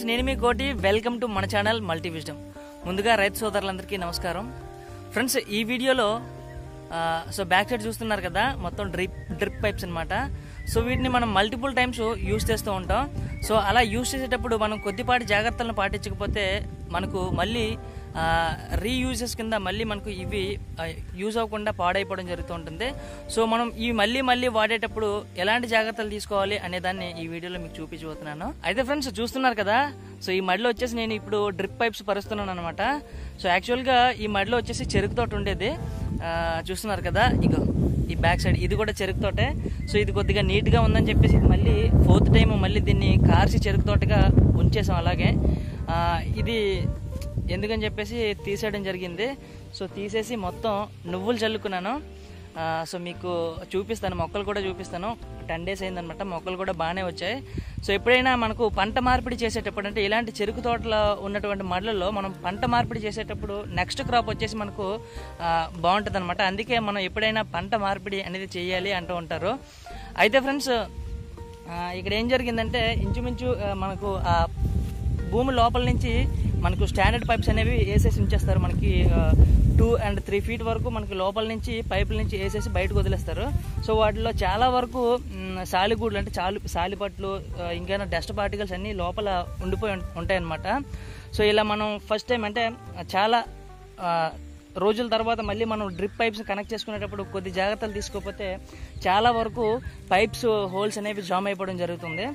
Friends నేను మీ కోటి welcome to మన ఛానల్ మల్టీ విజ్డమ్. ముందుగా రైతు సోదరులందరికీ నమస్కారం. ఫ్రెండ్స్ ఈ వీడియోలో సో బ్యాక్ సైడ్ చూస్తున్నారు కదా, మొత్తం డ్రిప్ పైప్స్ అన్నమాట. సో వీటిని మనం మల్టిపుల్ టైమ్స్ యూజ్ చేస్తూ ఉంటాం. సో అలా యూజ్ చేసేటప్పుడు మనం కొద్దిపాటి జాగ్రత్తలను పాటించకపోతే మనకు మళ్ళీ రీయూజెస్ కింద మళ్ళీ మనకు ఇవి యూజ్ అవ్వకుండా పాడైపోవడం జరుగుతూ ఉంటుంది. సో మనం ఈ మళ్ళీ వాడేటప్పుడు ఎలాంటి జాగ్రత్తలు తీసుకోవాలి అనే దాన్ని ఈ వీడియోలో మీకు చూపించబోతున్నాను. అయితే ఫ్రెండ్స్ చూస్తున్నారు కదా, సో ఈ మడిలో వచ్చేసి నేను ఇప్పుడు డ్రిప్ పైప్స్ పరుస్తున్నాను అనమాట. సో యాక్చువల్గా ఈ మడిలో వచ్చేసి చెరుకు తోట ఉండేది, చూస్తున్నారు కదా, ఇగో ఈ బ్యాక్ సైడ్ ఇది కూడా చెరుకు తోటే. సో ఇది కొద్దిగా నీట్గా ఉందని చెప్పేసి మళ్ళీ ఫోర్త్ టైం మళ్ళీ దీన్ని కార్చి చెరుకు తోటగా ఉంచేసాం. అలాగే ఇది ఎందుకని చెప్పేసి తీసేయడం జరిగింది. సో తీసేసి మొత్తం నువ్వులు చల్లుకున్నాను. సో మీకు చూపిస్తాను, మొక్కలు కూడా చూపిస్తాను. 10 days అయిందనమాట, మొక్కలు కూడా బాగానే వచ్చాయి. సో ఎప్పుడైనా మనకు పంట మార్పిడి చేసేటప్పుడు, అంటే ఇలాంటి చెరుకు తోటలో ఉన్నటువంటి మడులలో మనం పంట మార్పిడి చేసేటప్పుడు నెక్స్ట్ క్రాప్ వచ్చేసి మనకు బాగుంటుంది అనమాట. అందుకే మనం ఎప్పుడైనా పంట మార్పిడి అనేది చేయాలి అంటూ ఉంటారు. అయితే ఫ్రెండ్స్ ఇక్కడ ఏం జరిగిందంటే, ఇంచుమించు మనకు ఆ భూమి లోపల నుంచి మనకు స్టాండర్డ్ పైప్స్ అనేవి వేసేసి ఉంచేస్తారు. మనకి 2 and 3 feet వరకు మనకి లోపల నుంచి పైపుల నుంచి వేసేసి బయటకు వదిలేస్తారు. సో వాటిలో చాలా వరకు సాలిగూడ్లు అంటే సాలిపట్లు ఇంకైనా డస్ట్ పార్టికల్స్ అన్నీ లోపల ఉండిపోయి ఉంటాయన్నమాట. సో ఇలా మనం ఫస్ట్ టైం అంటే చాలా రోజుల తర్వాత మళ్ళీ మనం డ్రిప్ పైప్స్ కనెక్ట్ చేసుకునేటప్పుడు కొద్ది జాగ్రత్తలు తీసుకోకపోతే చాలా వరకు పైప్స్ హోల్స్ అనేవి జామ్ అయిపోవడం జరుగుతుంది.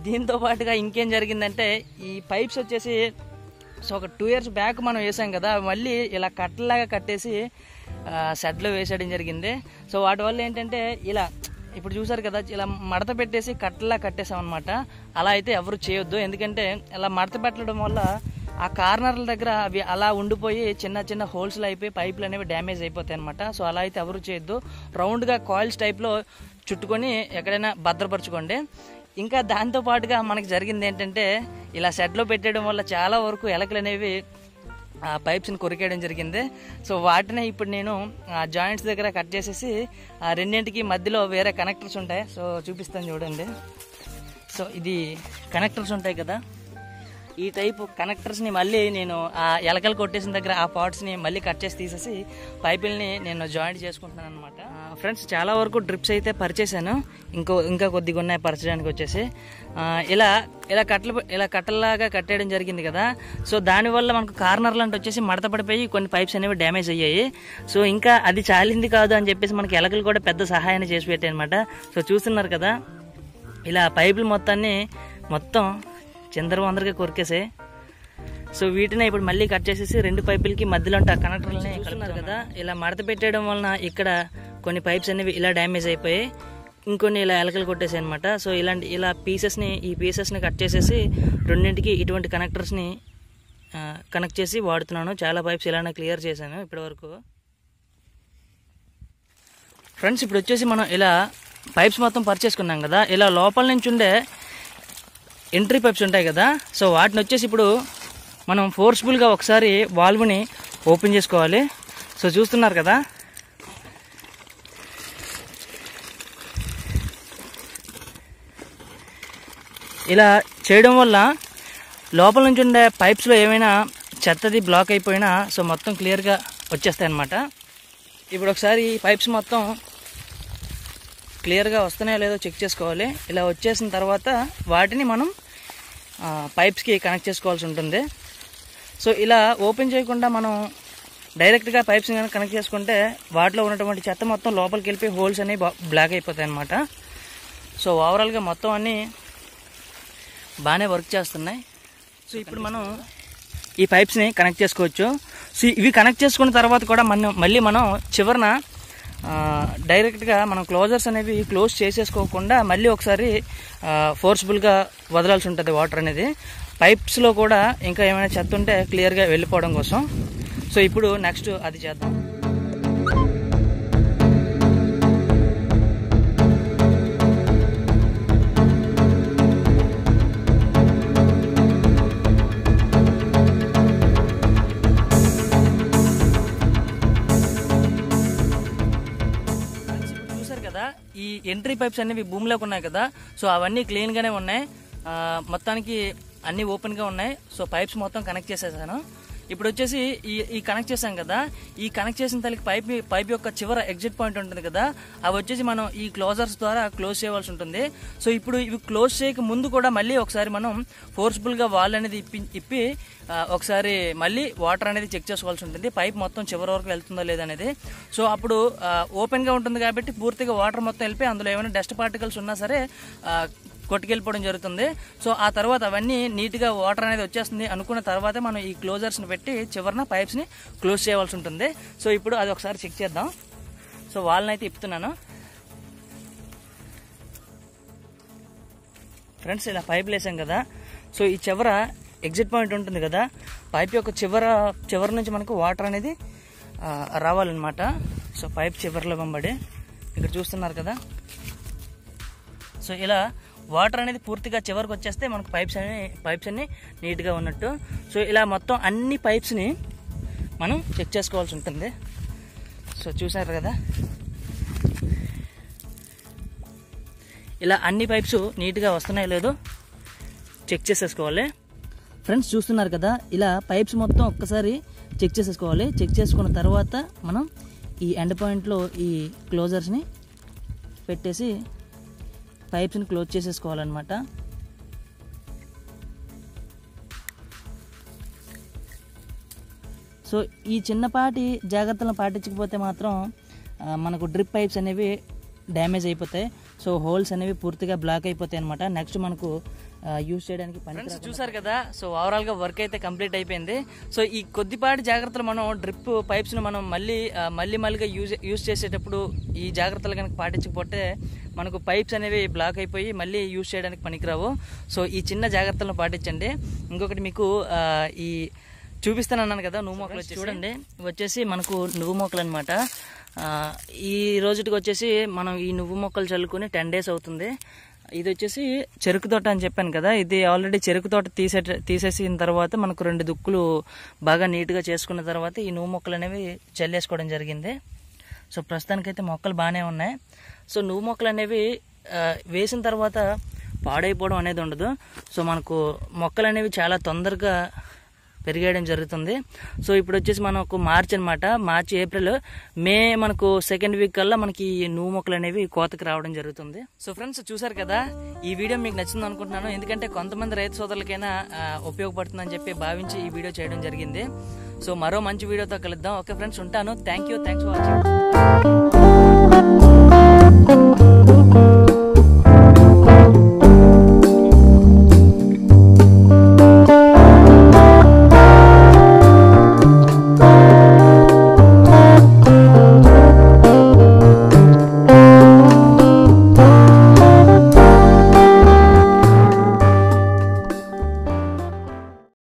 దీంతో పాటుగా ఇంకేం జరిగిందంటే, ఈ పైప్స్ వచ్చేసి సో ఒక 2 years బ్యాక్ మనం వేసాం కదా, మళ్ళీ ఇలా కట్టలాగా కట్టేసి షెడ్లో వేసేయడం జరిగింది. సో వాటి వల్ల ఏంటంటే ఇలా ఇప్పుడు చూసారు కదా, ఇలా మడత పెట్టేసి కట్టలా కట్టేసాం అనమాట. అలా అయితే ఎవరు చేయొద్దు, ఎందుకంటే ఇలా మడత పెట్టడం వల్ల ఆ కార్నర్ల దగ్గర అవి అలా ఉండిపోయి చిన్న హోల్స్లో అయిపోయి పైపులు అనేవి డ్యామేజ్ అయిపోతాయి అనమాట. సో అలా అయితే ఎవరు చేయొద్దు. రౌండ్గా కాయిల్స్ టైప్లో చుట్టుకొని ఎక్కడైనా భద్రపరచుకోండి. ఇంకా దాంతోపాటుగా మనకి జరిగింది ఏంటంటే, ఇలా షెడ్లో పెట్టడం వల్ల చాలా వరకు ఎలకలు అనేవి ఆ పైప్స్ని కొరికేయడం జరిగింది. సో వాటిని ఇప్పుడు నేను జాయింట్స్ దగ్గర కట్ చేసేసి ఆ రెండింటికి మధ్యలో వేరే కనెక్టర్స్ ఉంటాయి. సో చూపిస్తాను చూడండి. సో ఇది కనెక్టర్స్ ఉంటాయి కదా, ఈ టైపు కనెక్టర్స్ని మళ్ళీ నేను ఆ ఎలకలు కొట్టేసిన దగ్గర ఆ పార్ట్స్ని మళ్ళీ కట్ చేసి తీసేసి పైపుల్ని నేను జాయింట్ చేసుకుంటున్నాను అనమాట. ఫ్రెండ్స్ చాలా వరకు డ్రిప్స్ అయితే పరిచేసాను, ఇంకా కొద్దిగా ఉన్నాయి పరచడానికి వచ్చేసి. ఇలా కట్టలాగా కట్టేయడం జరిగింది కదా. సో దానివల్ల మనకు కార్నర్లు అంటే వచ్చేసి మడత పడిపోయి కొన్ని పైప్స్ అనేవి డ్యామేజ్ అయ్యాయి. సో ఇంకా అది చాలింది కాదు అని చెప్పేసి మనకి ఎలకలు కూడా పెద్ద సహాయాన్ని చేసి పెట్టాయి అనమాట. సో చూస్తున్నారు కదా, ఇలా పైపులు మొత్తం చిందరవందరగా కొరికేసే. సో వీటిని ఇప్పుడు మళ్ళీ కట్ చేసేసి 2 పైపులకి మధ్యలో ఉంటే కనెక్టర్లని కలుపుతున్నారు కదా. ఇలా మడత పెట్టేయడం వలన ఇక్కడ కొన్ని పైప్స్ అనేవి ఇలా డ్యామేజ్ అయిపోయాయి, ఇంకొన్ని ఇలా ఎలకలు కొట్టేసాయి అనమాట. సో ఈ పీసెస్ని కట్ చేసేసి రెండింటికి ఇటువంటి కనెక్టర్స్ని కనెక్ట్ చేసి వాడుతున్నాను. చాలా పైప్స్ ఇలానే క్లియర్ చేశాను ఇప్పటివరకు. ఫ్రెండ్స్ ఇప్పుడు వచ్చేసి మనం ఇలా పైప్స్ మొత్తం పర్చేసుకున్నాం కదా, ఇలా లోపల నుంచి ఉండే ఎంట్రీ పైప్స్ ఉంటాయి కదా. సో వాటిని వచ్చేసి ఇప్పుడు మనం ఫోర్స్ఫుల్గా ఒకసారి వాల్వ్ని ఓపెన్ చేసుకోవాలి. సో చూస్తున్నారు కదా, ఇలా చేయడం వల్ల లోపల నుంచి ఉండే పైప్స్లో ఏమైనా చెత్తది బ్లాక్ అయిపోయినా సో మొత్తం క్లియర్గా వచ్చేస్తాయి అన్నమాట. ఇప్పుడు ఒకసారి పైప్స్ మొత్తం క్లియర్గా వస్తున్నాయో లేదో చెక్ చేసుకోవాలి. ఇలా వచ్చేసిన తర్వాత వాటిని మనం పైప్స్కి కనెక్ట్ చేసుకోవాల్సి ఉంటుంది. సో ఇలా ఓపెన్ చేయకుండా మనం డైరెక్ట్గా పైప్స్ని కనెక్ట్ చేసుకుంటే వాటిలో ఉన్నటువంటి చెత్త మొత్తం లోపలికి వెళ్ళిపోయి హోల్స్ అనేవి బ్లాక్ అయిపోతాయి అన్నమాట. సో ఓవరాల్గా మొత్తం అన్నీ బాగానే వర్క్ చేస్తున్నాయి. సో ఇప్పుడు మనం ఈ పైప్స్ని కనెక్ట్ చేసుకోవచ్చు. సో ఇవి కనెక్ట్ చేసుకున్న తర్వాత కూడా మళ్ళీ మనం చివరన డైరెక్ట్గా మనం క్లోజర్స్ అనేవి క్లోజ్ చేసేసుకోకుండా మళ్ళీ ఒకసారి ఫోర్స్ఫుల్గా వదలాల్సి ఉంటుంది వాటర్ అనేది. పైప్స్లో కూడా ఇంకా ఏమైనా చెత్త ఉంటే క్లియర్గా వెళ్ళిపోవడం కోసం. సో ఇప్పుడు నెక్స్ట్ అది చేద్దాం. ఈ ఎంట్రీ పైప్స్ అనేవి భూమిలోకి ఉన్నాయి కదా, సో అవన్నీ క్లీన్గానే ఉన్నాయి. మొత్తానికి అన్నీ ఓపెన్గా ఉన్నాయి. సో పైప్స్ మొత్తం కనెక్ట్ చేసేసాను. ఇప్పుడు వచ్చేసి ఈ కనెక్ట్ చేసాం కదా, ఈ కనెక్ట్ చేసిన తల్లికి పైప్ యొక్క చివర ఎగ్జిట్ పాయింట్ ఉంటుంది కదా, అవి వచ్చేసి మనం ఈ క్లోజర్స్ ద్వారా క్లోజ్ చేయవలసి ఉంటుంది. సో ఇప్పుడు ఇవి క్లోజ్ చేయక ముందు కూడా మళ్ళీ ఒకసారి మనం ఫోర్స్ఫుల్గా వాల్ అనేది ఇప్పి ఒకసారి మళ్ళీ వాటర్ అనేది చెక్ చేసుకోవాల్సి ఉంటుంది, పైప్ మొత్తం చివరి వరకు వెళ్తుందో లేదనేది. సో అప్పుడు ఓపెన్గా ఉంటుంది కాబట్టి పూర్తిగా వాటర్ మొత్తం వెళ్ళిపోయి అందులో ఏమైనా డస్ట్ పార్టికల్స్ ఉన్నా సరే కొట్టుకెళ్ళిపోవడం జరుగుతుంది. సో ఆ తర్వాత అవన్నీ నీట్గా వాటర్ అనేది వచ్చేస్తుంది అనుకున్న తర్వాతే మనం ఈ క్లోజర్స్ని పెట్టి చివరిన పైప్స్ని క్లోజ్ చేయవలసి ఉంటుంది. సో ఇప్పుడు అది ఒకసారి చెక్ చేద్దాం. సో వాళ్ళని అయితే ఇప్పుతున్నాను ఫ్రెండ్స్. ఇలా పైపులు వేసాం కదా, సో ఈ చివర ఎగ్జిట్ పాయింట్ ఉంటుంది కదా, పైప్ యొక్క చివరి నుంచి మనకు వాటర్ అనేది రావాలన్నమాట. సో పైప్ చివరిలో వెంబడి ఇక్కడ చూస్తున్నారు కదా, సో ఇలా వాటర్ అనేది పూర్తిగా చివరికి వచ్చేస్తే మనకు పైప్స్ అన్ని నీట్గా ఉన్నట్టు. సో ఇలా మొత్తం అన్ని పైప్స్ని మనం చెక్ చేసుకోవాల్సి ఉంటుంది. సో చూసారు కదా, ఇలా అన్ని పైప్స్ నీట్గా వస్తున్నాయో లేదో చెక్ చేసేసుకోవాలి. ఫ్రెండ్స్ చూస్తున్నారు కదా, ఇలా పైప్స్ మొత్తం ఒక్కసారి చెక్ చేసేసుకోవాలి. చెక్ చేసుకున్న తర్వాత మనం ఈ ఎండ్ పాయింట్లో ఈ క్లోజర్స్ని పెట్టేసి పైప్స్ని క్లోజ్ చేసేసుకోవాలన్నమాట. సో ఈ చిన్నపాటి జాగ్రత్తలను పాటించకపోతే మాత్రం మనకు డ్రిప్ పైప్స్ అనేవి డ్యామేజ్ అయిపోతాయి. సో హోల్స్ అనేవి పూర్తిగా బ్లాక్ అయిపోతాయి అనమాట. నెక్స్ట్ మనకు యూజ్ చేయడానికి పని. చూసారు కదా, సో ఓవరాల్గా వర్క్ అయితే కంప్లీట్ అయిపోయింది. సో ఈ కొద్దిపాటి జాగ్రత్తలు మనం డ్రిప్ పైప్స్ను మనం మళ్ళీగా యూజ్ చేసేటప్పుడు ఈ జాగ్రత్తలు కనుక పాటించకపోతే మనకు పైప్స్ అనేవి బ్లాక్ అయిపోయి మళ్ళీ యూజ్ చేయడానికి పనికిరావు. సో ఈ చిన్న జాగ్రత్తలను పాటించండి. ఇంకొకటి మీకు ఈ చూపిస్తానన్నాను కదా, నువ్వు మొక్కలు చూడండి, వచ్చేసి మనకు నువ్వు మొక్కలు అనమాట. ఈ రోజుకి వచ్చేసి మనం ఈ నువ్వు మొక్కలు చల్లుకొని 10 days అవుతుంది. ఇది వచ్చేసి చెరుకు తోట అని చెప్పాను కదా, ఇది ఆల్రెడీ చెరుకు తోట తీసేసిన తర్వాత మనకు 2 దుక్కులు బాగా నీట్గా చేసుకున్న తర్వాత ఈ నువ్వు మొక్కలు అనేవి చల్లేసుకోవడం జరిగింది. సో ప్రస్తుతానికైతే మొక్కలు బాగానే ఉన్నాయి. సో నువ్వు మొక్కలు అనేవి వేసిన తర్వాత పాడైపోవడం అనేది ఉండదు. సో మనకు మొక్కలు అనేవి చాలా తొందరగా పెరిగేయడం జరుగుతుంది. సో ఇప్పుడు వచ్చేసి మనకు మార్చ్ అనమాట, ఏప్రిల్ మే మనకు 2nd week కల్లా మనకి ఈ నువ్వు మొక్కలు అనేవి కోతకి రావడం జరుగుతుంది. సో ఫ్రెండ్స్ చూసారు కదా, ఈ వీడియో మీకు నచ్చింది అనుకుంటున్నాను. ఎందుకంటే కొంతమంది రైతు సోదరులకైనా ఉపయోగపడుతుందని చెప్పి భావించి ఈ వీడియో చేయడం జరిగింది. సో మరో మంచి వీడియోతో కలుద్దాం. ఓకే ఫ్రెండ్స్, ఉంటాను. Thanks for watching.